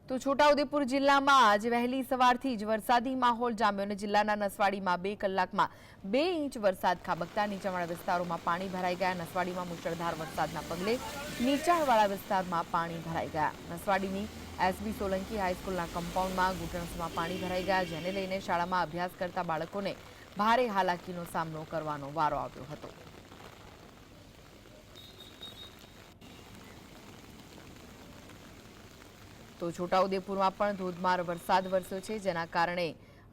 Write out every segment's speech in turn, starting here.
તો છોટાઉદેપુર જિલ્લામાં આજે વહેલી સવારથી જ વરસાદી માહોલ જામ્યો અને જિલ્લાના નસવાડીમાં 2 કલાકમાં 2 ઇંચ વરસાદ ખાબકતા નીચાણવાળા વિસ્તારોમાં પાણી ભરાઈ ગયા। નસવાડીમાં મુશળધાર વરસાદના પગલે નીચાણવાળા વિસ્તારમાં પાણી ભરાઈ ગયા। નસવાડીની એસબી સોલંકી હાઈસ્કૂલના કમ્પાઉન્ડમાં ઘૂંટણસમાં પાણી ભરાઈ ગયા, જેને લઈને શાળામાં અભ્યાસ કરતા બાળકોને ભારે હાલાકીનો સામનો કરવાનો વારો આવ્યો હતો। તો છોટાઉદેપુરમાં પણ ધોધમાર વરસાદ વરસ્યો છે, જેના કારણે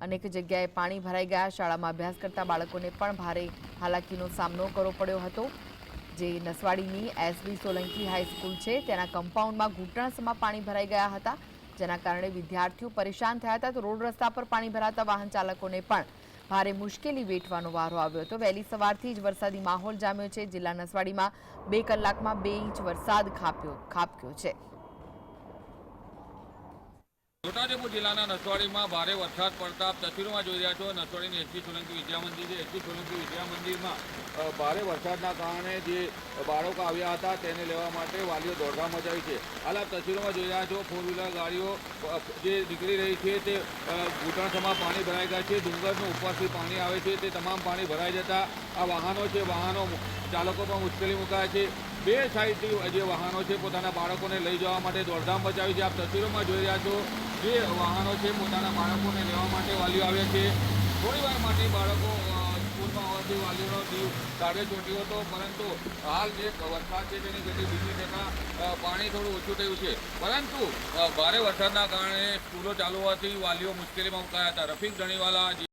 અનેક જગ્યાએ પાણી ભરાઈ ગયા। શાળામાં અભ્યાસ કરતા બાળકોને પણ ભારે હાલાકીનો સામનો કરવો પડ્યો હતો। જે નસવાડીની એસબી સોલંકી હાઈસ્કૂલ છે તેના કમ્પાઉન્ડમાં ઘૂંટણસમાં પાણી ભરાઈ ગયા હતા, જેના કારણે વિદ્યાર્થીઓ પરેશાન થયા હતા। તો રોડ રસ્તા પર પાણી ભરાતા વાહન ચાલકોને પણ ભારે મુશ્કેલી વેઠવાનો વારો આવ્યો હતો। વહેલી સવારથી જ વરસાદી માહોલ જામ્યો છે। જિલ્લા નસવાડીમાં 2 કલાકમાં 2 ઇંચ વરસાદ ખાબક્યો છે। છોટાઉદેપુર જિલ્લાના નસવાડીમાં ભારે વરસાદ પડતા તસવીરોમાં જોઈ રહ્યા છો। નસવાડીની એસબી સોલંકી વિદ્યા મંદિર છે। એસબી સોલંકી વિદ્યા મંદિરમાં ભારે વરસાદના કારણે જે બાળકો આવ્યા હતા તેને લેવા માટે વાલીઓ દોડધામ મચાવી છે। હાલ આપ તસવીરોમાં જોઈ રહ્યા છો, 4 વ્હીલર ગાડીઓ જે નીકળી રહી છે તે ઘૂંટણસમાં પાણી ભરાઈ ગયા છે। ડુંગરનું ઉપરથી પાણી આવે છે, તે તમામ પાણી ભરાઈ જતા આ વાહનો છે, વાહનો ચાલકો પણ મુશ્કેલી મુકાયા છે। 2 સાઈડથી જે વાહનો છે પોતાના બાળકોને લઈ જવા માટે દોડધામ મચાવી છે। આપ તસવીરોમાં જોઈ રહ્યા છો, જે વાહનો છે પોતાના બાળકોને લેવા માટે વાલીઓ આવ્યા છે। થોડીવાર માટે બાળકો સ્કૂલમાં આવવાથી વાલીઓનો જીવ તાળવે ચોંટ્યો હતો, પરંતુ હાલ જે વરસાદ છે તેની ગતિ બીજી થતાં પાણી થોડું ઓછું થયું છે, પરંતુ ભારે વરસાદના કારણે સ્કૂલો ચાલુ હોવાથી વાલીઓ મુશ્કેલીમાં મુકાયા હતા। રફીક ધણીવાલા